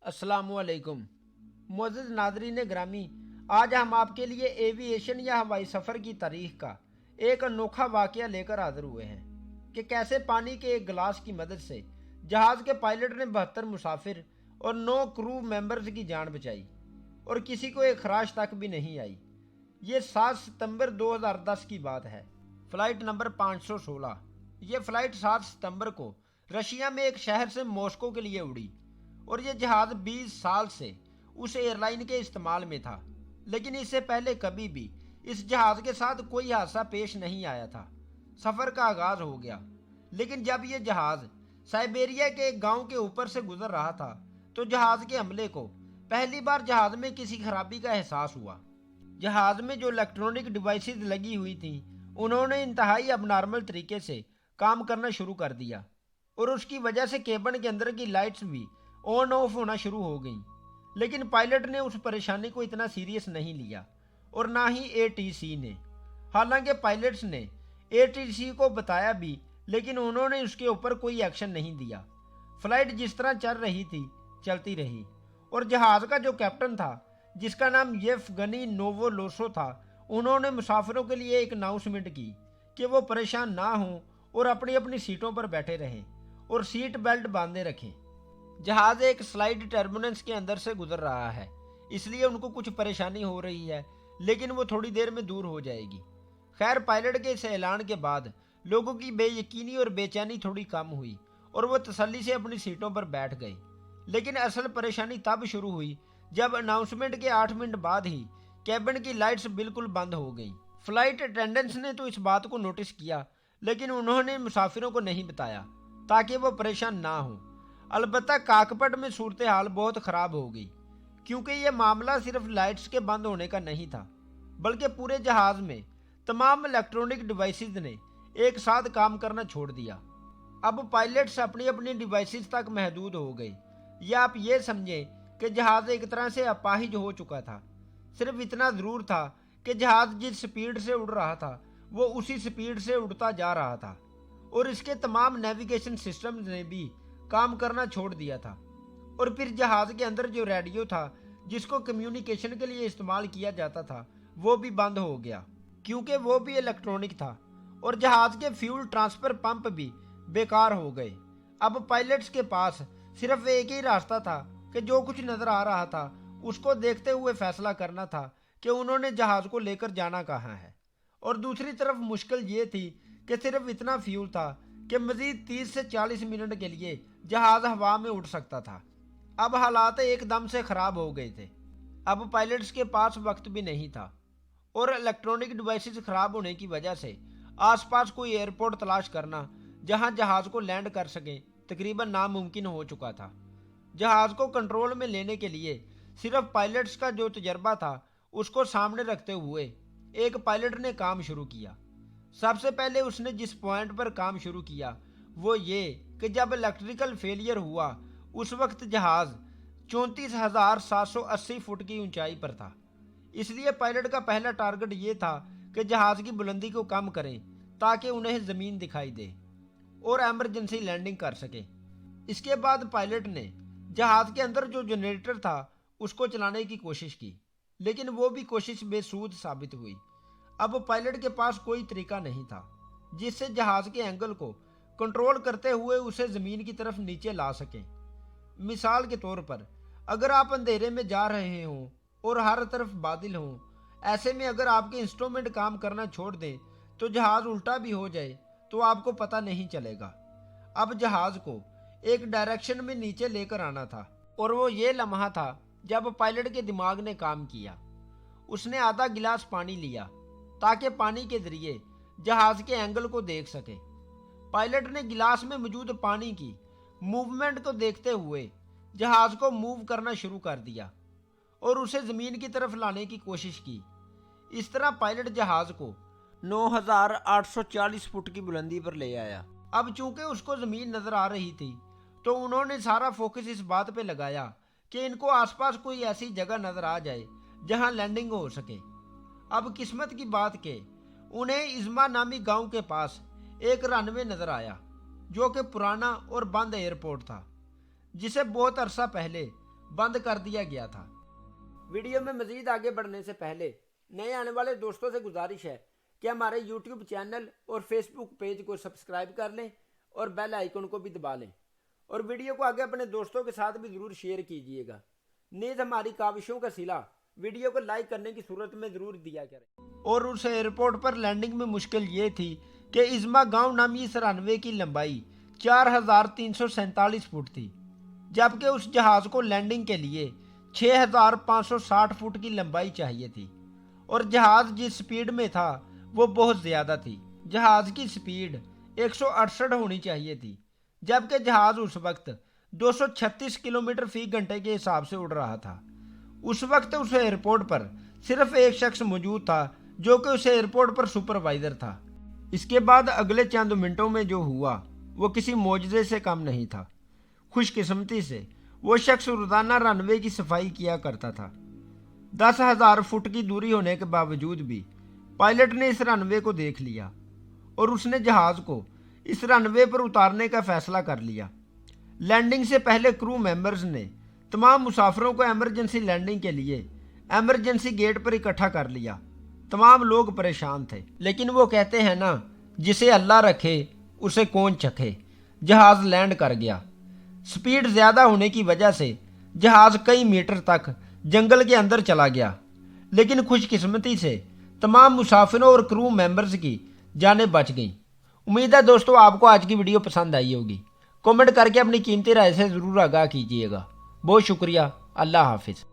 अस्सलाम वालेकुम। मुअज़्ज़ज़ नाज़रीन ग्रामी, आज हम आपके लिए एविएशन या हवाई सफ़र की तारीख़ का एक अनोखा वाक़या लेकर हाज़िर हुए हैं कि कैसे पानी के एक गिलास की मदद से जहाज़ के पायलट ने 72 मुसाफिर और 9 क्रू मेंबर्स की जान बचाई और किसी को एक खराश तक भी नहीं आई। ये 7 सितंबर 2010 की बात है। Flight number 516। ये फ़्लाइट 7 सितंबर को रशिया में एक शहर से मॉस्को के लिए उड़ी और ये जहाज़ 20 साल से उस एयरलाइन के इस्तेमाल में था, लेकिन इससे पहले कभी भी इस जहाज़ के साथ कोई हादसा पेश नहीं आया था। सफ़र का आगाज़ हो गया, लेकिन जब ये जहाज़ साइबेरिया के एक गांव के ऊपर से गुजर रहा था तो जहाज़ के हमले को पहली बार जहाज़ में किसी खराबी का एहसास हुआ। जहाज़ में जो इलेक्ट्रॉनिक डिवाइसेस लगी हुई थी उन्होंने इंतहाई अबनॉर्मल तरीके से काम करना शुरू कर दिया और उसकी वजह से केबिन के अंदर की लाइट्स भी ऑन ऑफ होना शुरू हो गई। लेकिन पायलट ने उस परेशानी को इतना सीरियस नहीं लिया और ना ही एटीसी ने। हालांकि पायलट्स ने एटीसी को बताया भी, लेकिन उन्होंने उसके ऊपर कोई एक्शन नहीं दिया। फ्लाइट जिस तरह चल रही थी चलती रही और जहाज़ का जो कैप्टन था, जिसका नाम येवगनी नोवोलोसो था, उन्होंने मुसाफिरों के लिए एक अनाउंसमेंट की कि वो परेशान ना हों और अपनी अपनी सीटों पर बैठे रहें और सीट बेल्ट बांधे रखें। जहाज़ एक स्लाइड टर्बुलेंस के अंदर से गुजर रहा है, इसलिए उनको कुछ परेशानी हो रही है, लेकिन वो थोड़ी देर में दूर हो जाएगी। खैर, पायलट के इस ऐलान के बाद लोगों की बेयकीनी और बेचैनी थोड़ी कम हुई और वो तसल्ली से अपनी सीटों पर बैठ गए। लेकिन असल परेशानी तब शुरू हुई जब अनाउंसमेंट के 8 मिनट बाद ही कैबिन की लाइट्स बिल्कुल बंद हो गई। फ्लाइट अटेंडेंट्स ने तो इस बात को नोटिस किया, लेकिन उन्होंने मुसाफिरों को नहीं बताया ताकि वो परेशान ना हो। अलबत्ता काकपट में सूरत हाल बहुत ख़राब हो गई, क्योंकि यह मामला सिर्फ लाइट्स के बंद होने का नहीं था, बल्कि पूरे जहाज़ में तमाम इलेक्ट्रॉनिक डिवाइसेस ने एक साथ काम करना छोड़ दिया। अब पायलट्स अपनी अपनी डिवाइसेस तक महदूद हो गए, या आप ये समझें कि जहाज़ एक तरह से अपाहिज हो चुका था। सिर्फ इतना ज़रूर था कि जहाज़ जिस स्पीड से उड़ रहा था वो उसी स्पीड से उड़ता जा रहा था और इसके तमाम नेविगेशन सिस्टम्स ने भी काम करना छोड़ दिया था। और फिर जहाज़ के अंदर जो रेडियो था, जिसको कम्युनिकेशन के लिए इस्तेमाल किया जाता था, वो भी बंद हो गया, क्योंकि वो भी इलेक्ट्रॉनिक था। और जहाज़ के फ्यूल ट्रांसफ़र पंप भी बेकार हो गए। अब पायलट्स के पास सिर्फ एक ही रास्ता था कि जो कुछ नज़र आ रहा था उसको देखते हुए फैसला करना था कि उन्होंने जहाज़ को लेकर जाना कहाँ है। और दूसरी तरफ मुश्किल ये थी कि सिर्फ इतना फ्यूल था कि मज़ीद 30 से 40 मिनट के लिए जहाज़ हवा में उड़ सकता था। अब हालात एकदम से ख़राब हो गए थे। अब पायलट्स के पास वक्त भी नहीं था और इलेक्ट्रॉनिक डिवाइसेस ख़राब होने की वजह से आसपास कोई एयरपोर्ट तलाश करना जहां जहाज़ को लैंड कर सके तकरीबन नामुमकिन हो चुका था। जहाज़ को कंट्रोल में लेने के लिए सिर्फ पायलट्स का जो तजर्बा था उसको सामने रखते हुए एक पायलट ने काम शुरू किया। सबसे पहले उसने जिस पॉइंट पर काम शुरू किया वो ये कि जब इलेक्ट्रिकल फेलियर हुआ उस वक्त जहाज़ 34,780 फुट की ऊंचाई पर था। इसलिए पायलट का पहला टारगेट ये था कि जहाज़ की बुलंदी को कम करें ताकि उन्हें ज़मीन दिखाई दे और एमरजेंसी लैंडिंग कर सके। इसके बाद पायलट ने जहाज़ के अंदर जो जनरेटर था उसको चलाने की कोशिश की, लेकिन वो भी कोशिश बेसूद साबित हुई। अब पायलट के पास कोई तरीका नहीं था जिससे जहाज़ के एंगल को कंट्रोल करते हुए उसे ज़मीन की तरफ नीचे ला सकें। मिसाल के तौर पर, अगर आप अंधेरे में जा रहे हों और हर तरफ बादल हों, ऐसे में अगर आपके इंस्ट्रूमेंट काम करना छोड़ दें तो जहाज़ उल्टा भी हो जाए तो आपको पता नहीं चलेगा। अब जहाज़ को एक डायरेक्शन में नीचे लेकर आना था और वो ये लम्हा था जब पायलट के दिमाग ने काम किया। उसने आधा गिलास पानी लिया ताकि पानी के जरिए जहाज़ के एंगल को देख सके। पायलट ने गिलास में मौजूद पानी की मूवमेंट को देखते हुए जहाज़ को मूव करना शुरू कर दिया और उसे ज़मीन की तरफ लाने की कोशिश की। इस तरह पायलट जहाज़ को 9,840 फुट की बुलंदी पर ले आया। अब चूंकि उसको ज़मीन नज़र आ रही थी तो उन्होंने सारा फोकस इस बात पे लगाया कि इनको आसपास कोई ऐसी जगह नज़र आ जाए जहां लैंडिंग हो सके। अब किस्मत की बात के उन्हें इज़मा नामी गांव के पास एक रनवे नज़र आया जो कि पुराना और बंद एयरपोर्ट था, जिसे बहुत अरसा पहले बंद कर दिया गया था। वीडियो में मजीद आगे बढ़ने से पहले नए आने वाले दोस्तों से गुजारिश है कि हमारे यूट्यूब चैनल और फेसबुक पेज को सब्सक्राइब कर लें और बेल आइकन को भी दबा लें, और वीडियो को आगे अपने दोस्तों के साथ भी ज़रूर शेयर कीजिएगा। नीज हमारी काविशों का सिला वीडियो को लाइक करने की सूरत में ज़रूर दिया करें। और उस एयरपोर्ट पर लैंडिंग में मुश्किल ये थी कि इज़्मा गांव नामी इस रनवे की लंबाई 4347 फुट थी, जबकि उस जहाज़ को लैंडिंग के लिए 6560 फुट की लंबाई चाहिए थी, और जहाज़ जिस स्पीड में था वो बहुत ज़्यादा थी। जहाज़ की स्पीड 168 होनी चाहिए थी, जबकि जहाज़ उस वक्त 236 किलोमीटर फी घंटे के हिसाब से उड़ रहा था। उस वक्त उस एयरपोर्ट पर सिर्फ एक शख्स मौजूद था जो कि उस एयरपोर्ट पर सुपरवाइज़र था। इसके बाद अगले चंद मिनटों में जो हुआ वो किसी मौजज़े से कम नहीं था। खुशकिस्मती से वो शख्स रोज़ाना रनवे की सफाई किया करता था। 10,000 फुट की दूरी होने के बावजूद भी पायलट ने इस रनवे को देख लिया और उसने जहाज़ को इस रनवे पर उतारने का फैसला कर लिया। लैंडिंग से पहले क्रू मेंबर्स ने तमाम मुसाफिरों को एमरजेंसी लैंडिंग के लिए एमरजेंसी गेट पर इकट्ठा कर लिया। तमाम लोग परेशान थे, लेकिन वो कहते हैं ना, जिसे अल्लाह रखे उसे कौन चखे। जहाज़ लैंड कर गया। स्पीड ज़्यादा होने की वजह से जहाज़ कई मीटर तक जंगल के अंदर चला गया, लेकिन खुशकिस्मती से तमाम मुसाफिरों और क्रू मेंबर्स की जानें बच गईं। उम्मीद है दोस्तों आपको आज की वीडियो पसंद आई होगी। कमेंट करके अपनी कीमती राय से ज़रूर आगाह कीजिएगा। बहुत शुक्रिया। अल्लाह हाफिज़।